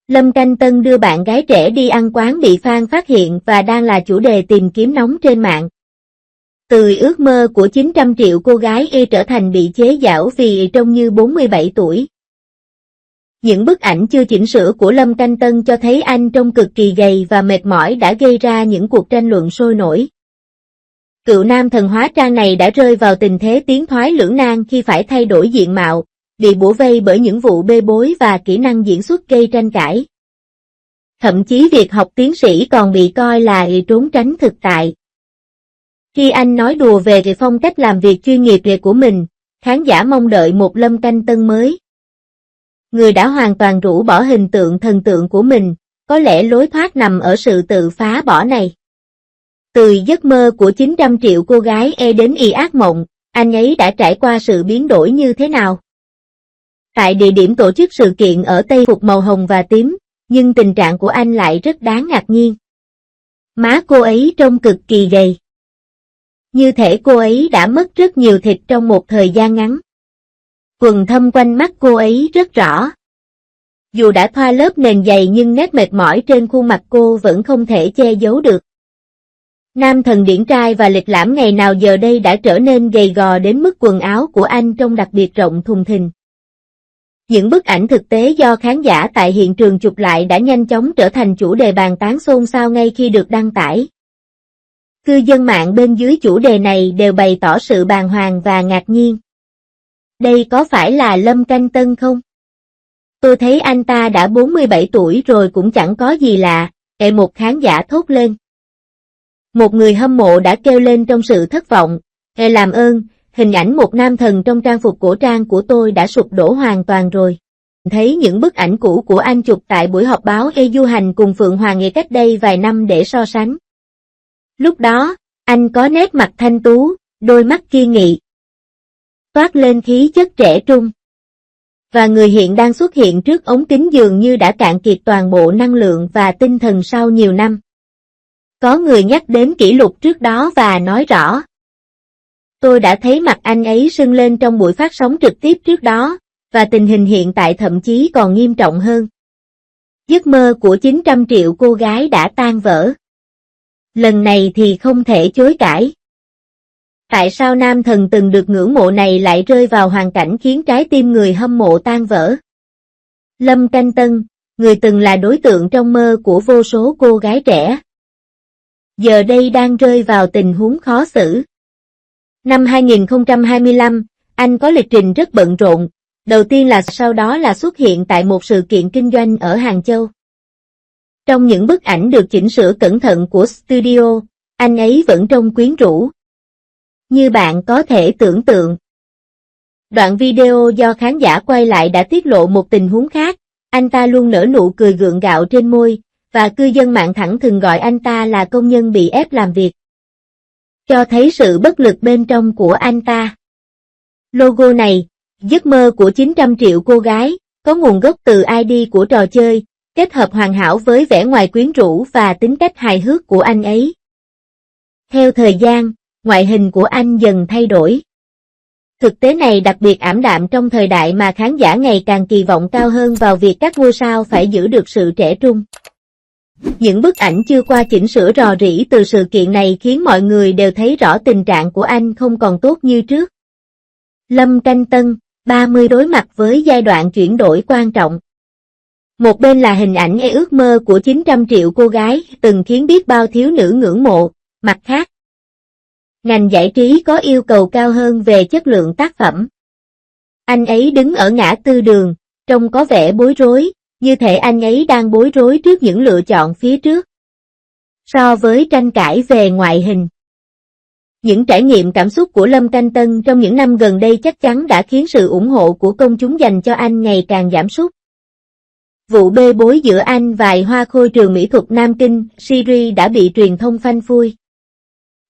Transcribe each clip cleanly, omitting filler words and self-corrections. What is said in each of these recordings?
Lâm Canh Tân đưa bạn gái trẻ đi ăn quán bị fan phát hiện và đang là chủ đề tìm kiếm nóng trên mạng. Từ ước mơ của 900 triệu cô gái trở thành bị chế giễu vì trông như 47 tuổi. Những bức ảnh chưa chỉnh sửa của Lâm Canh Tân cho thấy anh trông cực kỳ gầy và mệt mỏi đã gây ra những cuộc tranh luận sôi nổi. Cựu nam thần hóa trang này đã rơi vào tình thế tiến thoái lưỡng nan khi phải thay đổi diện mạo, bị bủa vây bởi những vụ bê bối và kỹ năng diễn xuất gây tranh cãi. Thậm chí việc học tiến sĩ còn bị coi là trốn tránh thực tại. Khi anh nói đùa về phong cách làm việc chuyên nghiệp của mình, khán giả mong đợi một Lâm Canh Tân mới. Người đã hoàn toàn rũ bỏ hình tượng thần tượng của mình, có lẽ lối thoát nằm ở sự tự phá bỏ này. Từ giấc mơ của 900 triệu cô gái đến ác mộng, anh ấy đã trải qua sự biến đổi như thế nào? Tại địa điểm tổ chức sự kiện ở Tây Phục màu hồng và tím, nhưng tình trạng của anh lại rất đáng ngạc nhiên. Má cô ấy trông cực kỳ gầy. Như thể cô ấy đã mất rất nhiều thịt trong một thời gian ngắn. Quầng thâm quanh mắt cô ấy rất rõ. Dù đã thoa lớp nền dày nhưng nét mệt mỏi trên khuôn mặt cô vẫn không thể che giấu được. Nam thần điển trai và lịch lãm ngày nào giờ đây đã trở nên gầy gò đến mức quần áo của anh trông đặc biệt rộng thùng thình. Những bức ảnh thực tế do khán giả tại hiện trường chụp lại đã nhanh chóng trở thành chủ đề bàn tán xôn xao ngay khi được đăng tải. Cư dân mạng bên dưới chủ đề này đều bày tỏ sự bàng hoàng và ngạc nhiên. Đây có phải là Lâm Canh Tân không? Tôi thấy anh ta đã 47 tuổi rồi cũng chẳng có gì lạ, một khán giả thốt lên. Một người hâm mộ đã kêu lên trong sự thất vọng, làm ơn, hình ảnh một nam thần trong trang phục cổ trang của tôi đã sụp đổ hoàn toàn rồi. Thấy những bức ảnh cũ của anh chụp tại buổi họp báo du hành cùng Phượng Hoàng cách đây vài năm để so sánh. Lúc đó, anh có nét mặt thanh tú, đôi mắt kiên nghị, toát lên khí chất trẻ trung. Và người hiện đang xuất hiện trước ống kính dường như đã cạn kiệt toàn bộ năng lượng và tinh thần sau nhiều năm. Có người nhắc đến kỷ lục trước đó và nói rõ. Tôi đã thấy mặt anh ấy sưng lên trong buổi phát sóng trực tiếp trước đó, và tình hình hiện tại thậm chí còn nghiêm trọng hơn. Giấc mơ của 900 triệu cô gái đã tan vỡ. Lần này thì không thể chối cãi. Tại sao nam thần từng được ngưỡng mộ này lại rơi vào hoàn cảnh khiến trái tim người hâm mộ tan vỡ? Lâm Canh Tân, người từng là đối tượng trong mơ của vô số cô gái trẻ, giờ đây đang rơi vào tình huống khó xử. Năm 2025, anh có lịch trình rất bận rộn, đầu tiên là sau đó là xuất hiện tại một sự kiện kinh doanh ở Hàng Châu. Trong những bức ảnh được chỉnh sửa cẩn thận của studio, anh ấy vẫn trông quyến rũ. Như bạn có thể tưởng tượng. Đoạn video do khán giả quay lại đã tiết lộ một tình huống khác, anh ta luôn nở nụ cười gượng gạo trên môi, và cư dân mạng thẳng thừng gọi anh ta là công nhân bị ép làm việc. Cho thấy sự bất lực bên trong của anh ta. Logo này, giấc mơ của 900 triệu cô gái, có nguồn gốc từ ID của trò chơi, kết hợp hoàn hảo với vẻ ngoài quyến rũ và tính cách hài hước của anh ấy. Theo thời gian, ngoại hình của anh dần thay đổi. Thực tế này đặc biệt ảm đạm trong thời đại mà khán giả ngày càng kỳ vọng cao hơn vào việc các ngôi sao phải giữ được sự trẻ trung. Những bức ảnh chưa qua chỉnh sửa rò rỉ từ sự kiện này khiến mọi người đều thấy rõ tình trạng của anh không còn tốt như trước. Lâm Canh Tân, 30 đối mặt với giai đoạn chuyển đổi quan trọng. Một bên là hình ảnh ước mơ của 900 triệu cô gái từng khiến biết bao thiếu nữ ngưỡng mộ, mặt khác, ngành giải trí có yêu cầu cao hơn về chất lượng tác phẩm. Anh ấy đứng ở ngã tư đường, trông có vẻ bối rối, như thể anh ấy đang bối rối trước những lựa chọn phía trước. So với tranh cãi về ngoại hình, những trải nghiệm cảm xúc của Lâm Canh Tân trong những năm gần đây chắc chắn đã khiến sự ủng hộ của công chúng dành cho anh ngày càng giảm sút. Vụ bê bối giữa anh và hoa khôi trường mỹ thuật Nam Kinh, Siri đã bị truyền thông phanh phui.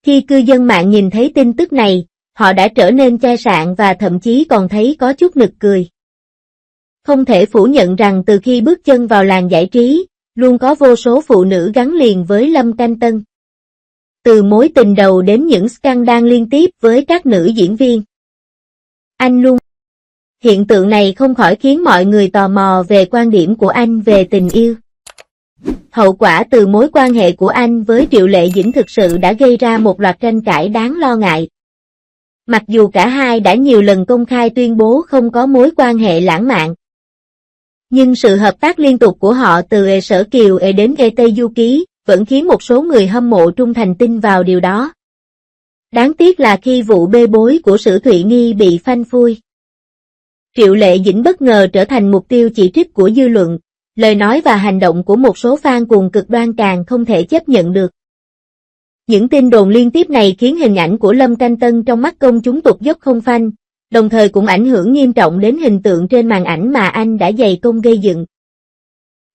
Khi cư dân mạng nhìn thấy tin tức này, họ đã trở nên chai sạn và thậm chí còn thấy có chút nực cười. Không thể phủ nhận rằng từ khi bước chân vào làng giải trí, luôn có vô số phụ nữ gắn liền với Lâm Canh Tân. Từ mối tình đầu đến những scandal liên tiếp với các nữ diễn viên. Anh luôn Hiện tượng này không khỏi khiến mọi người tò mò về quan điểm của anh về tình yêu. Hậu quả từ mối quan hệ của anh với Triệu Lệ Dĩnh thực sự đã gây ra một loạt tranh cãi đáng lo ngại. Mặc dù cả hai đã nhiều lần công khai tuyên bố không có mối quan hệ lãng mạn, nhưng sự hợp tác liên tục của họ từ Sở Kiều đến Tây Du Ký vẫn khiến một số người hâm mộ trung thành tin vào điều đó. Đáng tiếc là khi vụ bê bối của Sử Thụy Nghi bị phanh phui, Triệu Lệ Dĩnh bất ngờ trở thành mục tiêu chỉ trích của dư luận, lời nói và hành động của một số fan cuồng cực đoan càng không thể chấp nhận được. Những tin đồn liên tiếp này khiến hình ảnh của Lâm Canh Tân trong mắt công chúng tụt dốc không phanh, đồng thời cũng ảnh hưởng nghiêm trọng đến hình tượng trên màn ảnh mà anh đã dày công gây dựng.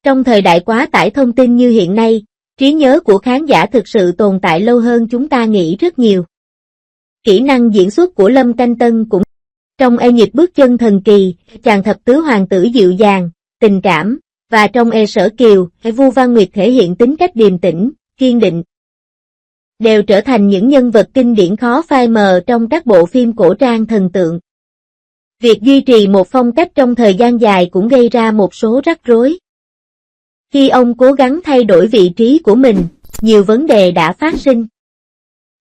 Trong thời đại quá tải thông tin như hiện nay, trí nhớ của khán giả thực sự tồn tại lâu hơn chúng ta nghĩ rất nhiều. Kỹ năng diễn xuất của Lâm Canh Tân cũng trong Nhịp bước chân thần kỳ, chàng thập tứ hoàng tử dịu dàng, tình cảm, và trong Sở Kiều, Vu Văn Nguyệt thể hiện tính cách điềm tĩnh, kiên định, đều trở thành những nhân vật kinh điển khó phai mờ trong các bộ phim cổ trang thần tượng. Việc duy trì một phong cách trong thời gian dài cũng gây ra một số rắc rối. Khi ông cố gắng thay đổi vị trí của mình, nhiều vấn đề đã phát sinh.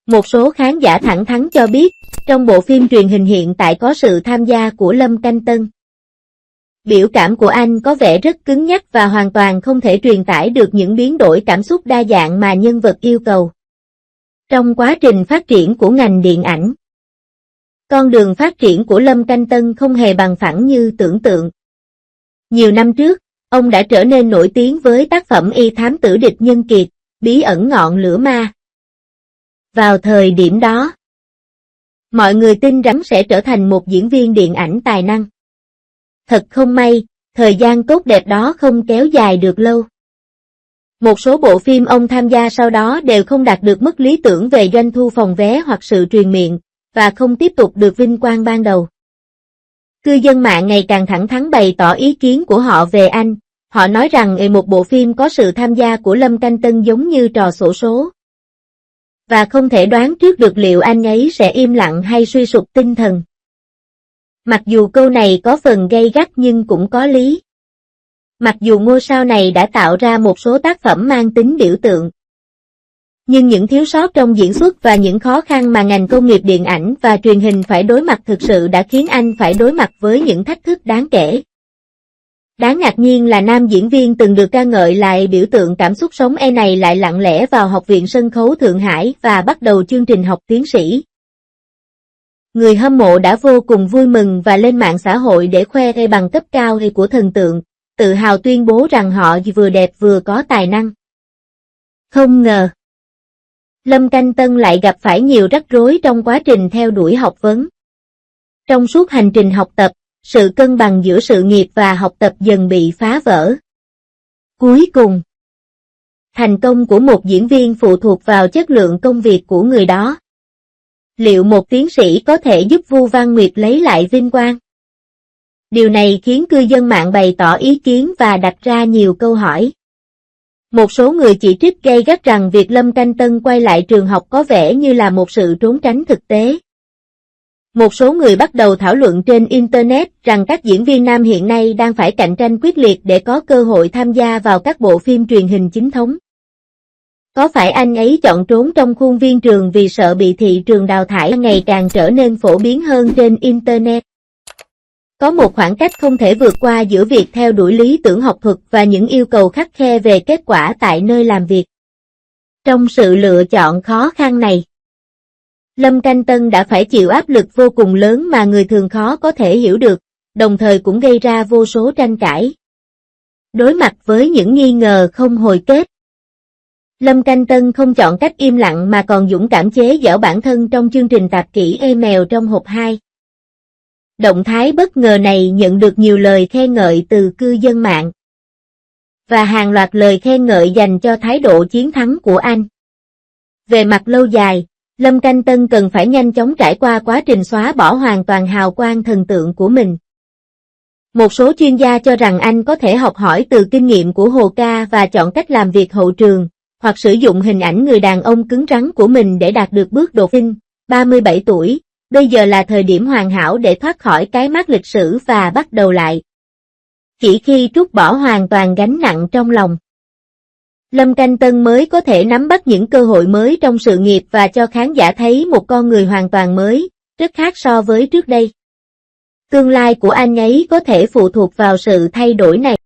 Một số khán giả thẳng thắn cho biết, trong bộ phim truyền hình hiện tại có sự tham gia của Lâm Canh Tân. Biểu cảm của anh có vẻ rất cứng nhắc và hoàn toàn không thể truyền tải được những biến đổi cảm xúc đa dạng mà nhân vật yêu cầu. Trong quá trình phát triển của ngành điện ảnh, con đường phát triển của Lâm Canh Tân không hề bằng phẳng như tưởng tượng. Nhiều năm trước, ông đã trở nên nổi tiếng với tác phẩm Y Thám Tử Địch Nhân Kiệt, Bí ẩn ngọn lửa ma. Vào thời điểm đó, mọi người tin rằng sẽ trở thành một diễn viên điện ảnh tài năng. Thật không may, thời gian tốt đẹp đó không kéo dài được lâu. Một số bộ phim ông tham gia sau đó đều không đạt được mức lý tưởng về doanh thu phòng vé hoặc sự truyền miệng, và không tiếp tục được vinh quang ban đầu. Cư dân mạng ngày càng thẳng thắn bày tỏ ý kiến của họ về anh. Họ nói rằng một bộ phim có sự tham gia của Lâm Canh Tân giống như trò xổ số, và không thể đoán trước được liệu anh ấy sẽ im lặng hay suy sụp tinh thần. Mặc dù câu này có phần gay gắt nhưng cũng có lý. Mặc dù ngôi sao này đã tạo ra một số tác phẩm mang tính biểu tượng, nhưng những thiếu sót trong diễn xuất và những khó khăn mà ngành công nghiệp điện ảnh và truyền hình phải đối mặt thực sự đã khiến anh phải đối mặt với những thách thức đáng kể. Đáng ngạc nhiên là nam diễn viên từng được ca ngợi lại biểu tượng cảm xúc sống này lại lặng lẽ vào Học viện Sân khấu Thượng Hải và bắt đầu chương trình học tiến sĩ. Người hâm mộ đã vô cùng vui mừng và lên mạng xã hội để khoe bằng cấp cao của thần tượng, tự hào tuyên bố rằng họ vừa đẹp vừa có tài năng. Không ngờ, Lâm Canh Tân lại gặp phải nhiều rắc rối trong quá trình theo đuổi học vấn. Trong suốt hành trình học tập, sự cân bằng giữa sự nghiệp và học tập dần bị phá vỡ. Cuối cùng, thành công của một diễn viên phụ thuộc vào chất lượng công việc của người đó. Liệu một tiến sĩ có thể giúp Vu Văn Nguyệt lấy lại vinh quang? Điều này khiến cư dân mạng bày tỏ ý kiến và đặt ra nhiều câu hỏi. Một số người chỉ trích gay gắt rằng việc Lâm Canh Tân quay lại trường học có vẻ như là một sự trốn tránh thực tế. Một số người bắt đầu thảo luận trên Internet rằng các diễn viên nam hiện nay đang phải cạnh tranh quyết liệt để có cơ hội tham gia vào các bộ phim truyền hình chính thống. Có phải anh ấy chọn trốn trong khuôn viên trường vì sợ bị thị trường đào thải ngày càng trở nên phổ biến hơn trên Internet? Có một khoảng cách không thể vượt qua giữa việc theo đuổi lý tưởng học thuật và những yêu cầu khắt khe về kết quả tại nơi làm việc. Trong sự lựa chọn khó khăn này, Lâm Canh Tân đã phải chịu áp lực vô cùng lớn mà người thường khó có thể hiểu được, đồng thời cũng gây ra vô số tranh cãi. Đối mặt với những nghi ngờ không hồi kết, Lâm Canh Tân không chọn cách im lặng mà còn dũng cảm chế giễu bản thân trong chương trình tạp kỹ Mèo trong hộp 2. Động thái bất ngờ này nhận được nhiều lời khen ngợi từ cư dân mạng, và hàng loạt lời khen ngợi dành cho thái độ chiến thắng của anh. Về mặt lâu dài, Lâm Canh Tân cần phải nhanh chóng trải qua quá trình xóa bỏ hoàn toàn hào quang thần tượng của mình. Một số chuyên gia cho rằng anh có thể học hỏi từ kinh nghiệm của Hồ Ca và chọn cách làm việc hậu trường, hoặc sử dụng hình ảnh người đàn ông cứng rắn của mình để đạt được bước đột phá. 37 tuổi, Bây giờ là thời điểm hoàn hảo để thoát khỏi cái mác lịch sử và bắt đầu lại. Chỉ khi trút bỏ hoàn toàn gánh nặng trong lòng, Lâm Canh Tân mới có thể nắm bắt những cơ hội mới trong sự nghiệp và cho khán giả thấy một con người hoàn toàn mới, rất khác so với trước đây. Tương lai của anh ấy có thể phụ thuộc vào sự thay đổi này.